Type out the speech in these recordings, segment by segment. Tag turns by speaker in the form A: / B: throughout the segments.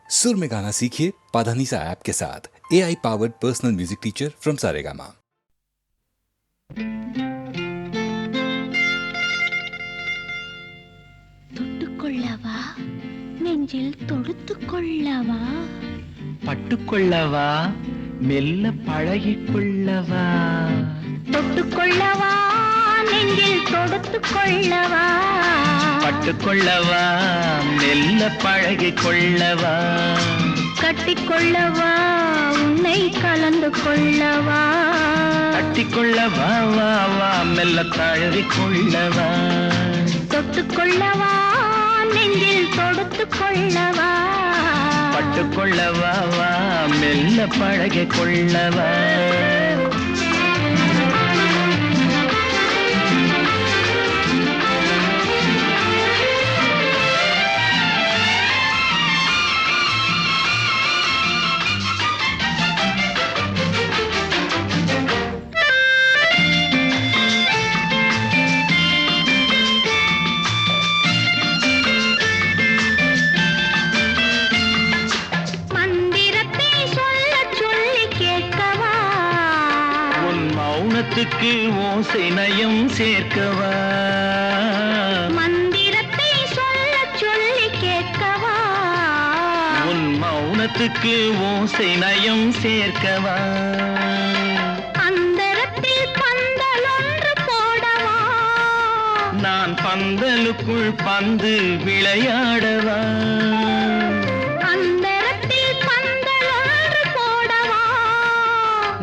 A: सुर में गाना सीखिए पाधानीसा ऐप के साथ। AI powered personal music teacher from Saregama.
B: தொட்டுக்கொள்ளவா நெஞ்சில் தொடுத்துக்கொள்ளவா
C: பட்டுக்கொள்ளவா மெல்ல பழகிக்கொள்ளவா
B: தொட்டுக்கொள்ளவா நெஞ்சில் தொடுத்துக்கொள்ளவா
C: பட்டுக்கொள்ளவா மெல்ல பழகிக்கொள்ளவா
B: கட்டிக்கொள்ளவா உன்னை கலந்து கொள்ளவா
C: கட்டிக்கொள்ளவா வா வா மெல்ல தழுவிக்கொள்ளவா
B: தொட்டுக்கொள்ளவா நெஞ்சில் தொடுத்துக்கொள்ளவா
C: பட்டுக்கொள்ளவா வா மெல்ல பழகிக்கொள்ளவா மௌனத்துக்கு ஓசை நயம் சேர்க்கவா
B: மந்திரத்தை சொல்ல சொல்லி கேட்கவா
C: உன் மௌனத்துக்கு ஓசை நயம் சேர்க்கவா
B: அந்தரத்தில் பந்தல் ஒன்று போடவா
C: நான் பந்தலுக்குள் பந்து விளையாடவா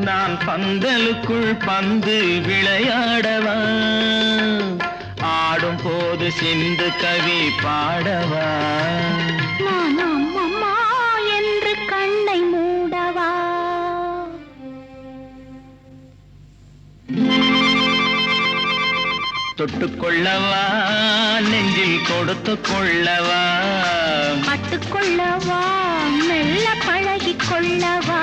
C: நான் பந்தலுக்குள் பந்து விளையாடவா ஆடும் போது சிந்து கவி பாடவா
B: நான் அம்மம்மா என்று கண்ணை மூடவா
C: தொட்டுக்கொள்ளவா நெஞ்சில் கொடுத்து கொள்ளவா
B: பட்டுக்கொள்ளவா மெல்ல பழகிக்கொள்ளவா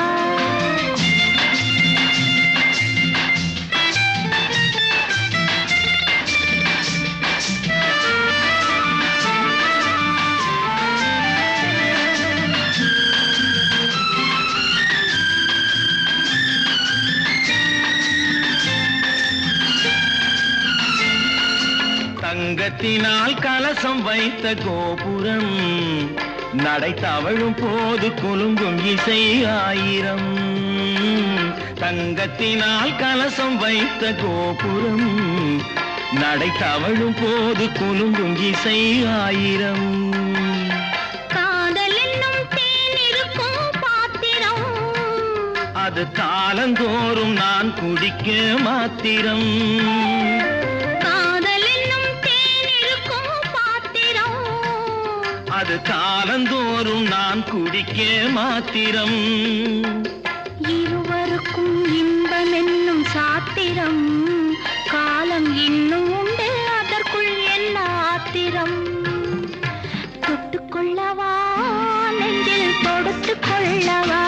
C: தங்கத்தினால் கலசம் வைத்த கோபுரம் நடை தவழும் போது குலுங்கும் இசை ஆயிரம் தங்கத்தினால் கலசம் வைத்த கோபுரம் நடை தவழும் போது குலுங்கும் இசை ஆயிரம்
B: காதல் என்னும் தேன் இருக்கும் பாத்திரம்
C: அது காலந்தோறும் நான் குடிக்க மாத்திரம் அது காலந்தோறும் நான் குடிக்க மாத்திரம்
B: இருவருக்கும் இன்பம் என்னும் சாத்திரம் காலம் இன்னும் உண்டு அதற்குள் என்ன ஆத்திரம் தொட்டுக்கொள்ளவா நெஞ்சில் தொடுத்துக்கொள்ளவா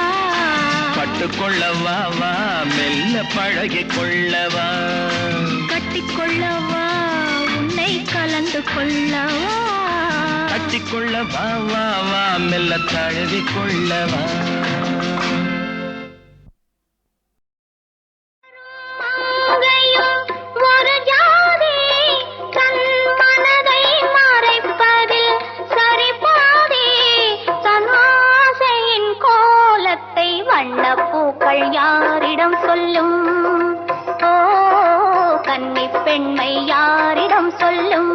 C: பட்டுக்கொள்ளவா வா மெல்ல பழகிக்கொள்ளவா
B: கட்டிக்கொள்ளவா உன்னை கலந்து கொள்ளவா
C: கட்டிக்கொள்ளவா வா வா மெல்ல தழுவிக்கொள்ளவா
B: வண்ணப்பூக்கள் யாரிடம் சொல்லும் ஓ கன்னி பெண்மை யாரிடம் சொல்லும்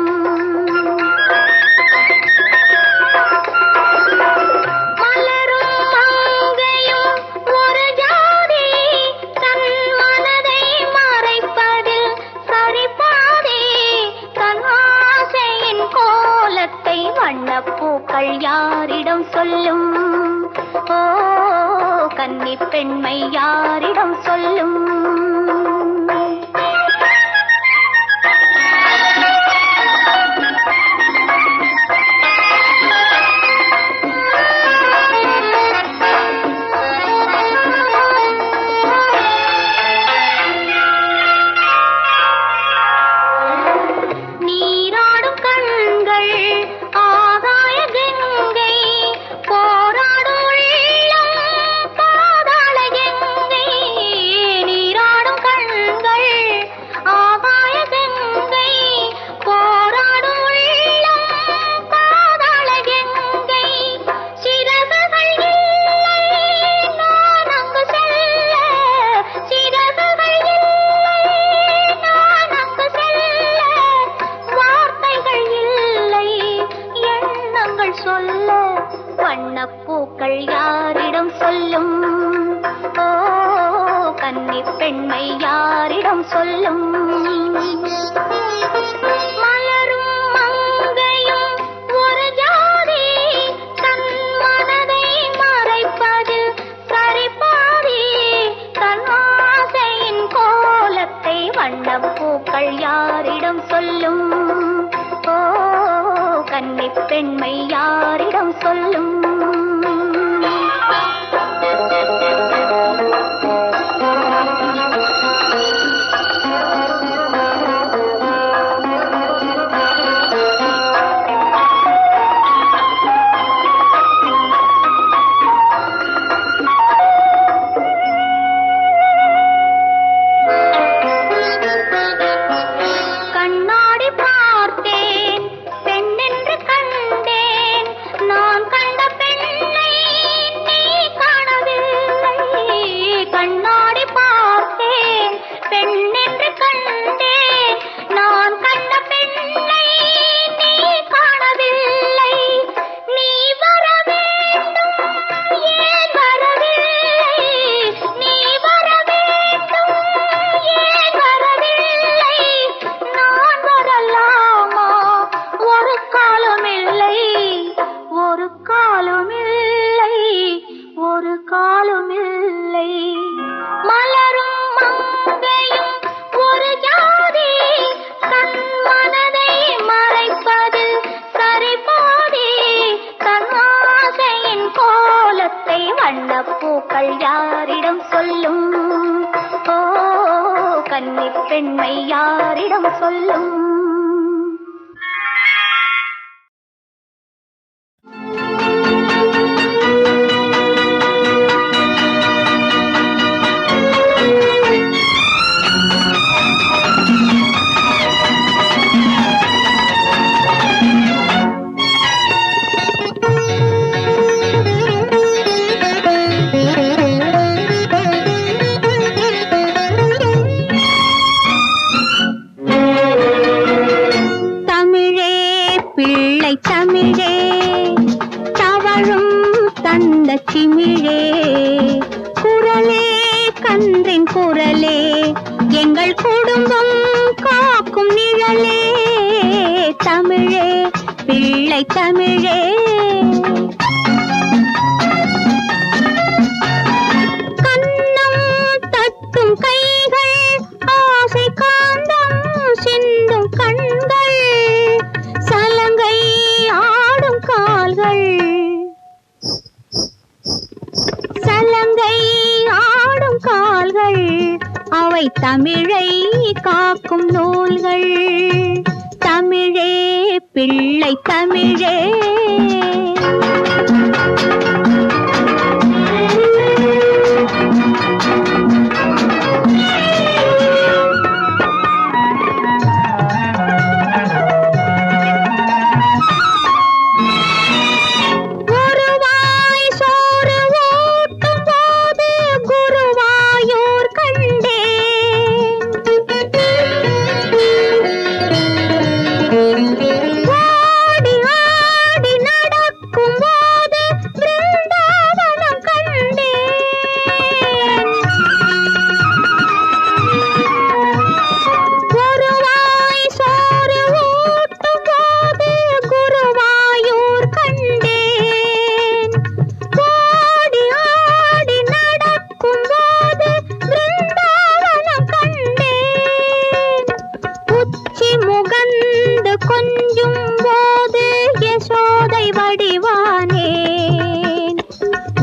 B: வண்ணப்பூக்கள் யாரிடம் சொல்லும் ஓ கன்னி பெண்மை யாரிடம் சொல்லும் நீராடும் கண்கள் ஆகாய கங்கை போராடும் வண்ணப்பூக்கள் யாரிடம் சொல்லும்? ஓ கன்னி பெண்மை யாரிடம் சொல்லும்? மலரும் மங்கையும் ஒரு ஜாதி, தன் மனதை மறைப்பதில் சரிபாதி, தன் ஆசையின் கோலத்தை வண்ணப்பூக்கள் யாரிடம் சொல்லும்? ஓ கன்னி பெண்மை யாரிடம் சொல்லும்? வண்ணப்பூக்கள் யாரிடம் சொல்லும்? ஓ கன்னி பெண்மை யாரிடம் சொல்லும்? தமிழே தவழும் தந்த சிமிழே, குரலே கன்றின் குரலே, எங்கள் குடும்பம் காக்கும் நிழலே, தமிழே பிள்ளை தமிழே. கன்னம் தட்டும் கைகள், ஆசை காந்தம் சிந்தும் கண்கள், சலங்கை ஆடும் கால்கள், சலங்கை ஆடும் கால்கள், அவை தமிழை காக்கும் நூல்கள், தமிழே பிள்ளை தமிழே.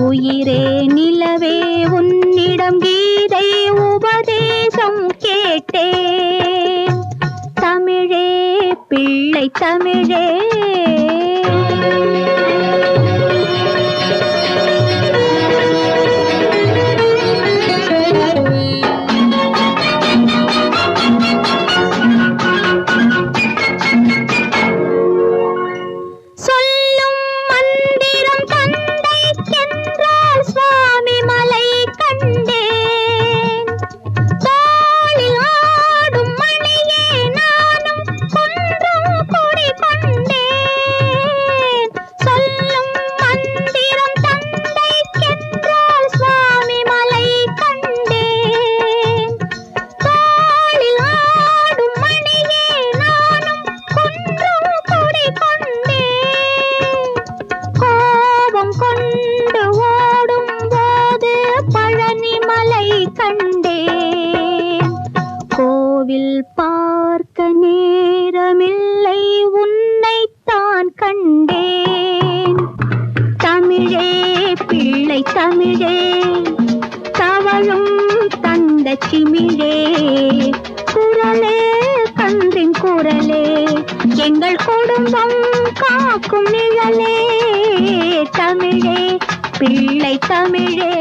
B: உயிரே நிலவே உன்னிடம் கீதை உபதேசம் கேட்டேன், தமிழே பிள்ளை தமிழே. கொண்டே தமிழே தவழும் தந்த சிமிழே குரலே கன்றின் குரலே எங்கள் குடும்பம் காக்கும் நிழலே தமிழே பிள்ளை தமிழே.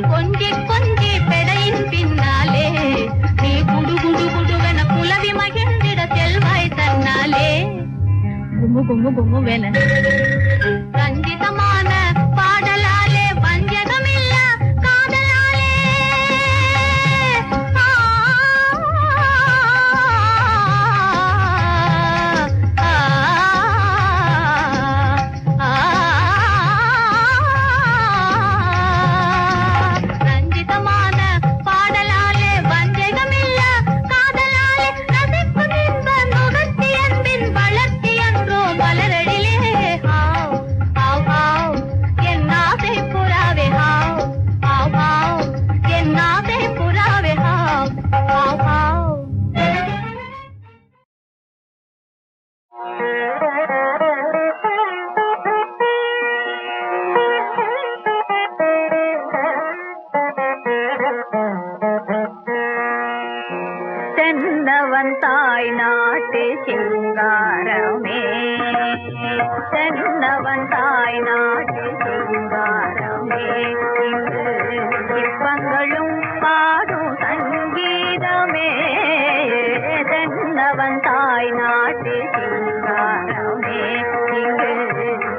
D: கொஞ்சி கொஞ்சி பெடையின் பின்னாலே நீ குடு குடு குடுவென குலவி மகிழ்ந்திட செல்வாய் தன்னாலே கும்மு கும்மு கும்முவென ரஞ்சிதமான பாடலாலே வஞ்சகமில்ல காதலாலே ரஞ்சிதமான பாடலாலே வஞ்சகமில்ல காதலாலே ரசிக்கும் இன்ப நுகர்த்தி அன்பின் வளர்த்தி என்றோ மலரடிலே ஹாவ் ஹாவ் ஹாவ் என் ஆசை புறாவே ஹாவ் ஹாவ் ஹாவ் என் ஆசை புறாவே ஹாவ் ஹாவ் ஹாவ். தென்னவன் தாய் நாட்டு சிங்காரமே தென்னவன் தாய் நாட்டு சிங்காரமே இங்கு சிற்பங்களும் பாடும் சங்கீதமே தென்னவன் தாய் நாட்டு சிங்காரமே இங்கு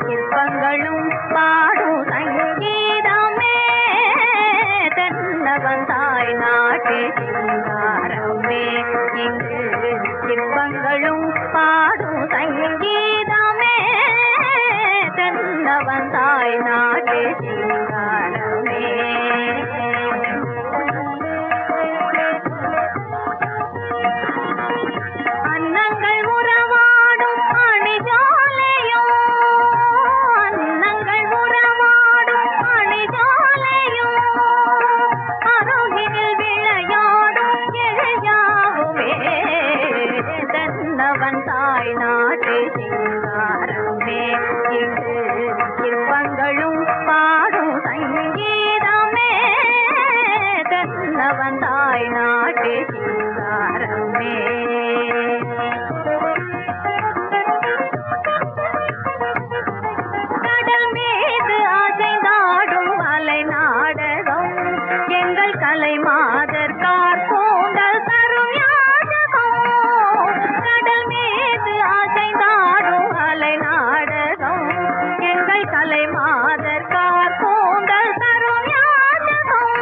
D: சிற்பங்களும் பாடும் சங்கீதமே தென்னவன் தாய் நாட்டு சிங்காரமே இங்கு சிற்பங்களும் பாடும் சங்கீதமே தென்னவன் தாய் நாட்டு சிங்காரமே. தென்னவன் தாய் நாட்டு சிங்காரமே இங்கு சிற்பங்களும் பாடும் சங்கீதமே தென்னவன் தாய் நாட்டு சிங்காரமே கடல் மீது அசைந்தாடும் அலை நாடகம் எங்கள் கலை மாதர் கார்கோண்டல் தரும் யாதகம் கடல் மீது அசைந்தாடும் அலை நாடகம் எங்கள் கலை மாதர் கார்கோண்டல் தரும் யாதகம்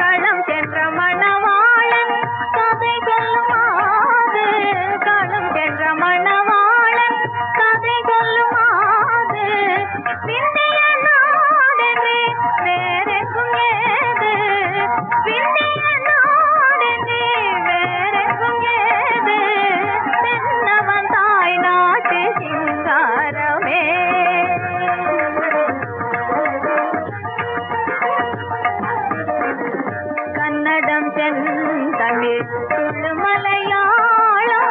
D: களம் சென்ற மணவாளன் கதை சொல்லுமாது களம் சென்ற மணவாளன் கதை சொல்லுமாது விந்திய நாடென்றே வேறெங்கும் ஏது விந்திய நாடென்றே வேறெங்கும் ஏது தென்னவன் தாய் நாட்டு சிங்காரமே கன்னடம் செந்தமிழ் துளு மலையாளம்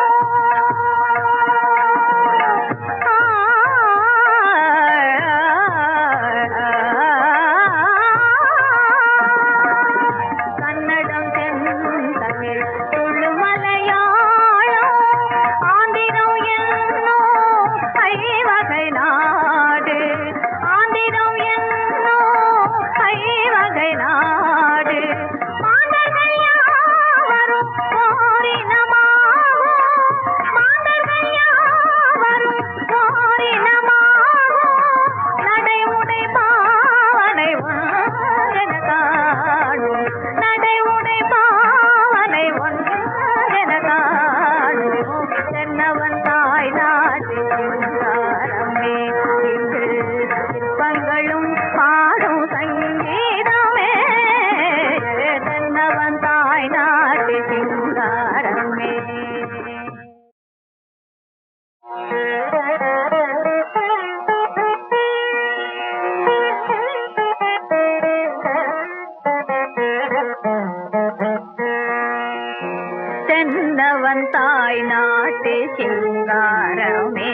D: கன்னடம் செந்தமிழ் துளு மலையாளம் ஆந்திரம் என்னோ ஐவகை நாடு ஆந்திரம் என்னோ ஐவகை நாடு மாந்தர்கள் யாவரும் ஓரினமாகும் மாந்தர்கள் யாவரும் ஓரினமாகும் நடைமுறை பாவனை ஒன்றென காணும் நடைமுறை பாவனை ஒன்றென காணும் தென்னவன் தாய் நாட்டு சிங்காரமே இங்கு சிற்பங்களும் பாடும் சங்கீதமே தென்னவன் தாய் நாட்டு சிங்காரமே தென்னவன் தாய் நாட்டு சிங்காரமே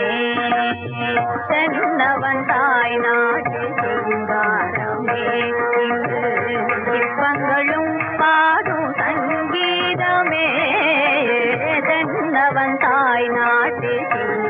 D: தென்னவன் தாய் நாட்டு சிங்காரமே இங்கு சிற்பங்களும் பாடும் சங்கீதமே தென்னவன் தாய் நாட்டு சிங்காரமே